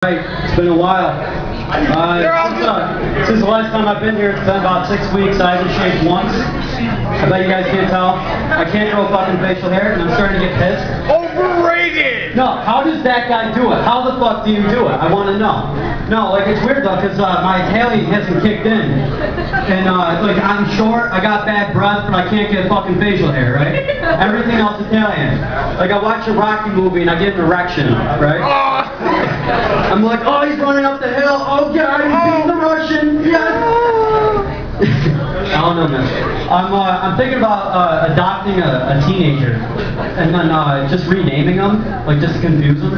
Right, it's been a while. Since the last time I've been here, it's been about 6 weeks. I haven't shaved once. I bet you guys can't tell. I can't grow fucking facial hair, and I'm starting to get pissed. Overrated! No, how does that guy do it? How the fuck do you do it? I want to know. No, like, it's weird though, because my Italian hasn't kicked in. And, like, I'm short, I got bad breath, but I can't get fucking facial hair, right? Everything else Italian. Like, I watch a Rocky movie and I get an erection, right? I'm like, oh, he's running up the hill. Oh, God, he's beating the Russian. Yes. I don't know, man. I'm thinking about adopting a teenager and then just renaming him, like just to confuse him.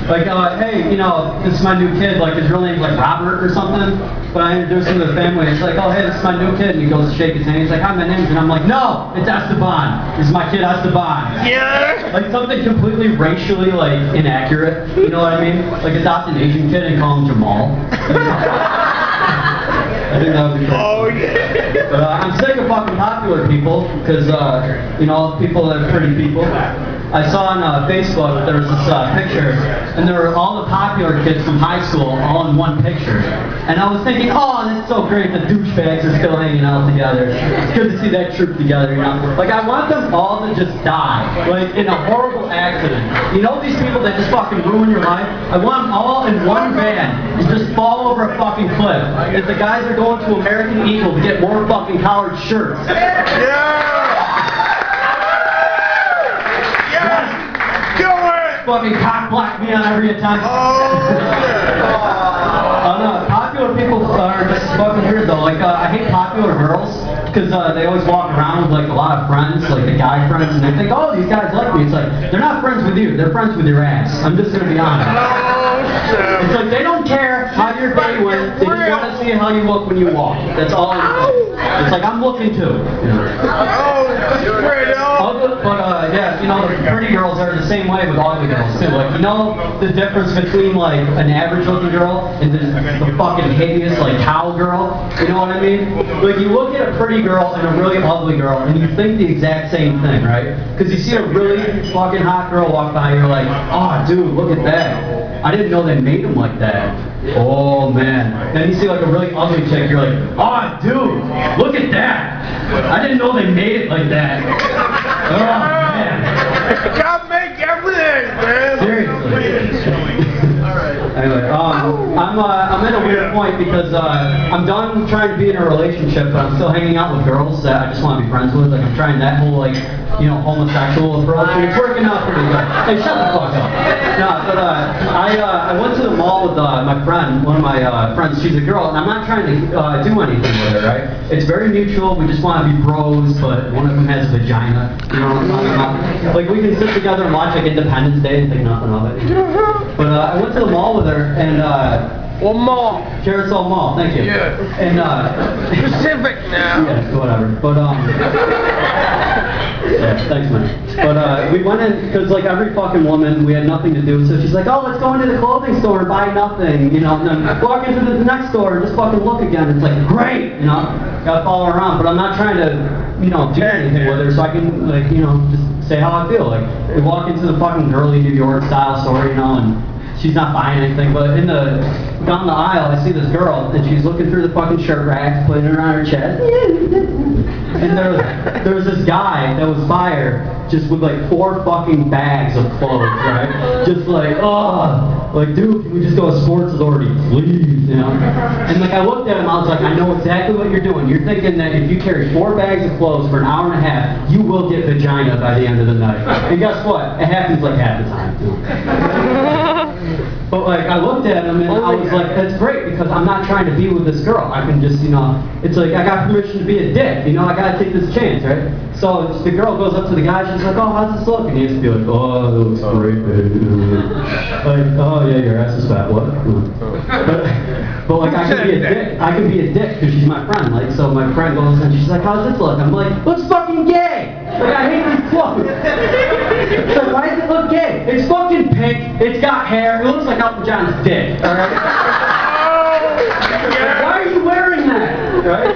Like, hey, you know, this is my new kid. Like, his real name's like Robert or something. But I introduce him to the family. It's like, oh, hey, this is my new kid. And he goes to shake his hand. He's like, hi, my name's. And I'm like, no, it's Esteban. This is my kid, Esteban. Yeah. Like something completely racially like inaccurate. You know what I mean? Like adopt an Asian kid and call him Jamal. I think that would be cool. Oh, yeah. But I'm sick of fucking popular people, because, you know, people that are pretty people. I saw on Facebook there was this picture, and there were all the popular kids from high school all in one picture. And I was thinking, oh, that's so great, the douchebags are still hanging out together. It's good to see that troop together, you know? Like, I want them all to just die, like, in a horrible accident. You know these people that just fucking ruin your life? I want them all in one van and just fall over a fucking cliff. If the guys are going to American Eagle to get more fucking collared shirts. Yeah! Fucking cock block me on every attempt. Oh, yeah. No, popular people are just fucking weird though. Like, I hate popular girls because they always walk around with like a lot of friends, like the guy friends, and they think, oh, these guys like me. It's like, they're not friends with you, they're friends with your ass. I'm just gonna be honest. It's like they don't care how your day went, they just want to see how you look when you walk. That's all. It's like, I'm looking too. You know? But yeah, you know, the pretty girls are the same way with ugly girls too. Like, you know the difference between like an average looking girl and the fucking hideous like cow girl? You know what I mean? Like, you look at a pretty girl and a really ugly girl and you think the exact same thing, right? Because you see a really fucking hot girl walk by, you're like, oh dude, look at that. I didn't know they made them like that. Oh man. Then you see like a really ugly chick, you're like, oh dude, look at that. I didn't know they made it like that. Oh man. God make everything, man. Seriously. Anyway, I'm at a weird point because I'm done trying to be in a relationship, but I'm still hanging out with girls that I just want to be friends with. Like, I'm trying that whole, like, you know, homosexual approach, and it's working out pretty good. Hey, shut the fuck up. No, but I went to the mall with my friend, one of my friends. She's a girl, and I'm not trying to do anything with her, right? It's very mutual. We just want to be bros, but one of them has a vagina. You know what I'm talking about? Like, we can sit together and watch like Independence Day and think nothing of it. But I went to the mall with her, and What mall? Carousel Mall, thank you. Yeah. And Pacific now. yeah, whatever. But yeah, thanks man. But we went in because like every fucking woman, we had nothing to do. So she's like, oh, let's go into the clothing store and buy nothing, you know. And then walk into the next store and just fucking look again. It's like, great, you know. Gotta follow her around, but I'm not trying to, you know, do anything with her, so I can like, you know, just say how I feel. Like, we walk into the fucking girly New York style store, you know, and she's not buying anything, but down the aisle, I see this girl, and she's looking through the fucking shirt racks, putting it on her chest. And there was this guy that was by her, just with like 4 fucking bags of clothes, right? Just like, oh, like, dude, can we just go to Sports Authority, please, you know? And like, I looked at him, I was like, I know exactly what you're doing. You're thinking that if you carry 4 bags of clothes for an hour and a half, you will get vagina by the end of the night. And guess what? It happens like half the time, too. But like, I looked at him and I was like, that's great because I'm not trying to be with this girl. I can just, you know, it's like I got permission to be a dick, you know, I gotta take this chance, right? So the girl goes up to the guy, she's like, oh, how's this look? And he has to be like, oh, it looks great, baby. Like, oh yeah, your ass is fat, what? But like, I can be a dick. I can be a dick because she's my friend. Like, so my friend goes and she's like, how's this look? I'm like, looks fucking gay. Like, I hate these clothes. So why does it look gay? It's fucking pink. It's got hair. It looks like Elton John's dick. All right. Like, why are you wearing that? Right?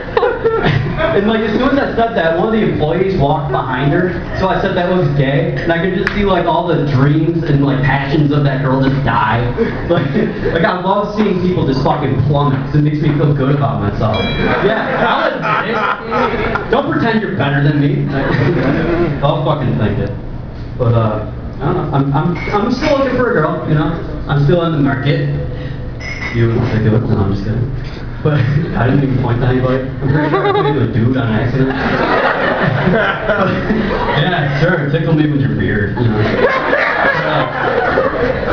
And like, as soon as that said that, one of the employees walked behind her, so I said that was gay, and I could just see like all the dreams and like passions of that girl just die. Like I love seeing people just fucking plummet, because it makes me feel good about myself. Yeah, I'll admit it. Don't pretend you're better than me. I'll fucking think it. But I don't know. I'm still looking for a girl, you know. I'm still in the market. You would think it. No, I'm just kidding. But I didn't even point to anybody. I'm pretty sure I pointed to a dude on accident. Yeah, sure. Tickle me with your beard. You know.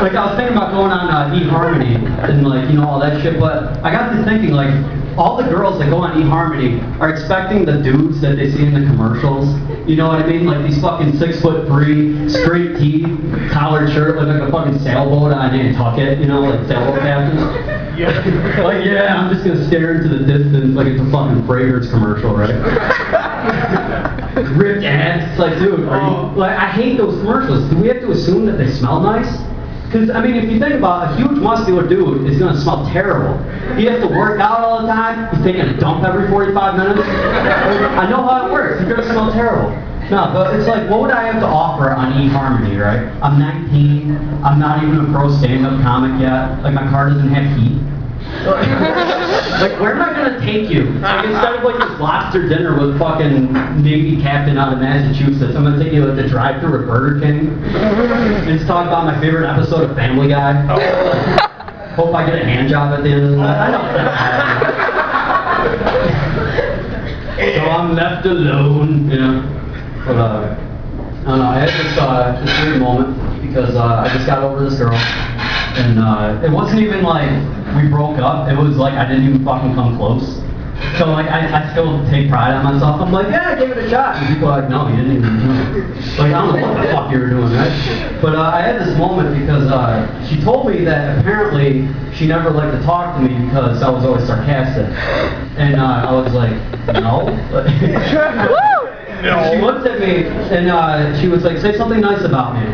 Like I was thinking about going on eHarmony and like you know all that shit, but I got to thinking like all the girls that go on eHarmony are expecting the dudes that they see in the commercials. You know what I mean? Like these fucking 6'3", straight teeth, collared shirt, like a fucking sailboat on Nantucket. You know, like sailboat captains. Like yeah, I'm just gonna stare into the distance like it's a fucking Fragrance commercial, right? Ripped ads. It's like, dude, are you, like I hate those commercials. Do we have to assume that they smell nice? Because, I mean, if you think about it, a huge muscular dude is going to smell terrible. He has to work out all the time. He's taking a dump every 45 minutes. I know how it works. He's going to smell terrible. No, but it's like, what would I have to offer on eHarmony, right? I'm 19. I'm not even a pro stand-up comic yet. Like, my car doesn't have heat. Like, where am I going to take you? Like, instead of, like, this lobster dinner with fucking Navy captain out of Massachusetts, I'm going to take you to the drive-thru at Burger King and just talk about my favorite episode of Family Guy. Hope I get a hand job at the end of the night. I know. So I'm left alone, you know. But, I don't know, I had this weird moment because I just got over this girl. And it wasn't even like we broke up. It was like I didn't even fucking come close. So like I still take pride on myself. I'm like, yeah, I gave it a shot. And people are like, no, you didn't even do it. Like I don't know what the fuck you were doing, right? But I had this moment because she told me that apparently she never liked to talk to me because I was always sarcastic. And I was like, no. No. She looked at me and she was like, say something nice about me.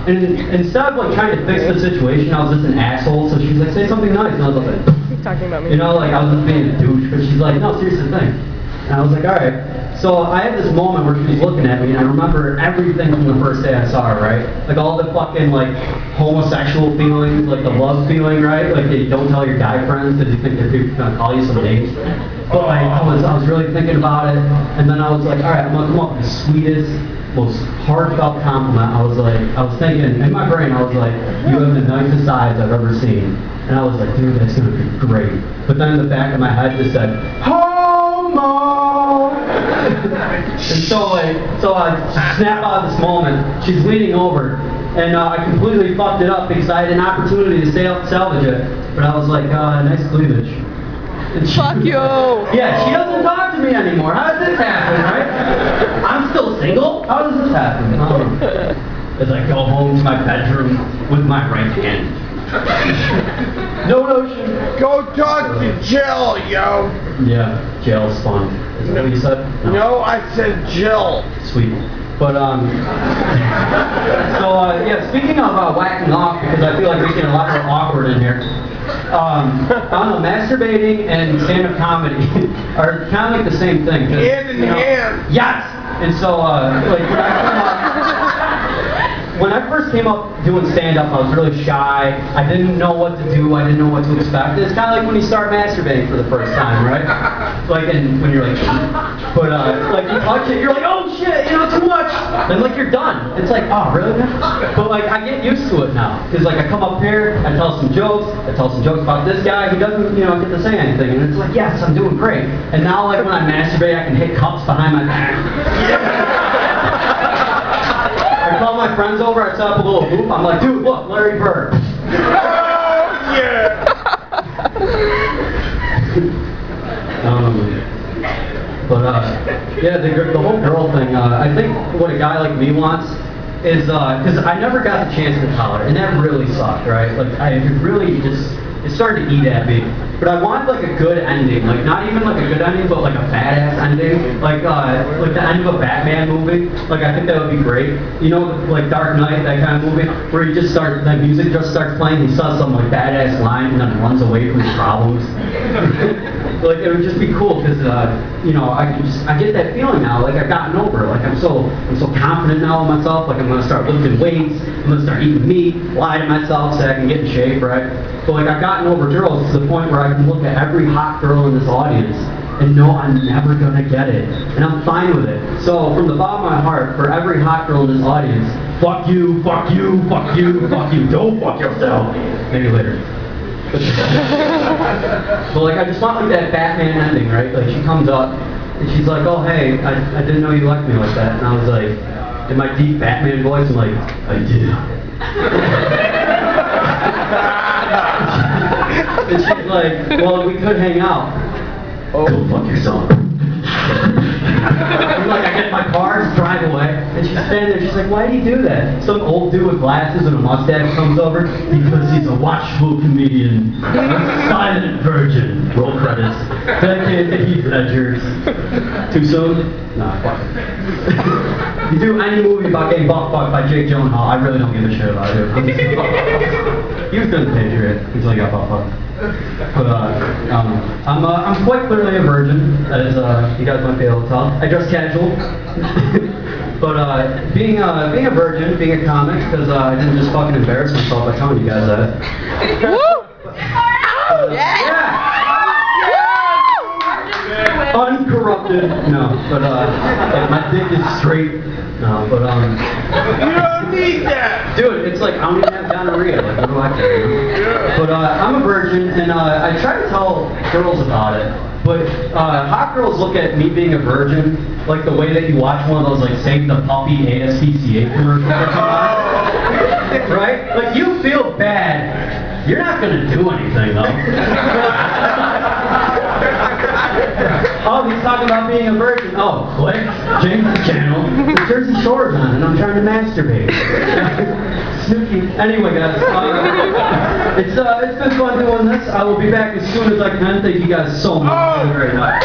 And instead of like trying to fix the situation, I was just an asshole. So she's like, say something nice. And I was like, He's talking about me. you know, like I was just being a douche. But she's like, no, seriously, thing. And I was like, all right. So I had this moment where she was looking at me, and I remember everything from the first day I saw her, right? Like all the fucking like homosexual feelings, like the love feeling, right? Like you don't tell your guy friends because you think they're gonna call you some names. But like I was really thinking about it, and then I was like, all right, I'm gonna come up with the sweetest, most heartfelt compliment. I was thinking in my brain, I was like, you have the nicest eyes I've ever seen. And I was like, dude, that's gonna be great. But then in the back of my head just said, homo! And so I snap out of this moment. She's leaning over, and I completely fucked it up because I had an opportunity to salvage it. But I was like, nice cleavage. Fuck you! Yeah, she doesn't talk to me anymore. How did this happen, right? I'm still single? How does this happen? As I go home to my bedroom with my right hand. No notion. Go talk to Jill, yo. Yeah, Jill's fun. Is that what you said? No, I said Jill. Sweet. But, yeah, speaking of whacking off, because I feel like we get a lot more awkward in here. I don't know, masturbating and stand-up comedy are kind of like the same thing. Hand in hand. Yes! And so, like, when I first came up doing stand-up, I was really shy. I didn't know what to do. I didn't know what to expect. It's kind of like when you start masturbating for the first time, right? Like, and when you're like, but like you touch it, you're like, oh shit, you know, too much. Then like you're done. It's like, oh really? But like I get used to it now, because like I come up here, I tell some jokes about this guy who doesn't, you know, get to say anything, and it's like, yes, I'm doing great. And now like when I masturbate, I can hit cups behind my back. I call my friends over, I set up a little hoop, I'm like, dude, look, Larry Bird. Oh, yeah. Yeah, the whole girl thing, I think what a guy like me wants is, because I never got the chance to tell her, and that really sucked, right? Like, it started to eat at me. But I want like a good ending, like not even like a good ending, but like a badass ending, like the end of a Batman movie. Like I think that would be great. You know, like Dark Knight, that kind of movie, where he just starts, that music just starts playing, he says some like badass line and then runs away from his problems. like it would just be cool because you know I get that feeling now. Like I've gotten over it. Like I'm so confident now in myself. Like I'm gonna start lifting weights. I'm gonna start eating meat. Lie to myself so I can get in shape, right? But like I've gotten over girls to the point where I can look at every hot girl in this audience and know I'm never gonna get it, and I'm fine with it. So from the bottom of my heart, for every hot girl in this audience, fuck you, fuck you, fuck you, fuck you. Don't fuck yourself. Maybe later. But like I just want like that Batman ending, right? Like she comes up and she's like, oh hey, I didn't know you liked me like that. And I was like, in my deep Batman voice, I'm like, I did. And she's like, well, we could hang out. Oh, go fuck yourself. I'm like, I get in my car, drive away, and she's standing there, she's like, why do you do that? Some old dude with glasses and a mustache comes over, because he's a watchful comedian, a silent virgin. Roll credits. Dedicated to Heath Ledger. Too soon? Nah, fuck it. You do any movie about getting butt fucked by Jake Gyllenhaal, I really don't give a shit about it. He was good Patriot until he got butt fucked. But I'm quite clearly a virgin, as you guys might be able to tell. I dress casual. But being a virgin, being a comic, because I didn't just fucking embarrass myself by telling you guys that. Yeah. Uncorrupted. No, but like my dick is straight. No, but You don't need that. dude, it's like I don't even have gonorrhea. Like what do I care? You know? But I'm a virgin, and I try to tell girls about it. But hot girls look at me being a virgin like the way that you watch one of those like Save the Puppy ASPCA commercials that come on. Right? Like you feel bad. You're not gonna do anything though. Oh, he's talking about being a virgin. Oh, click, change the channel. The Jersey Shore's on, and I'm trying to masturbate. Snooki. Anyway, guys, it's been fun doing this. I will be back as soon as I can. Thank you guys so much. Have a great night.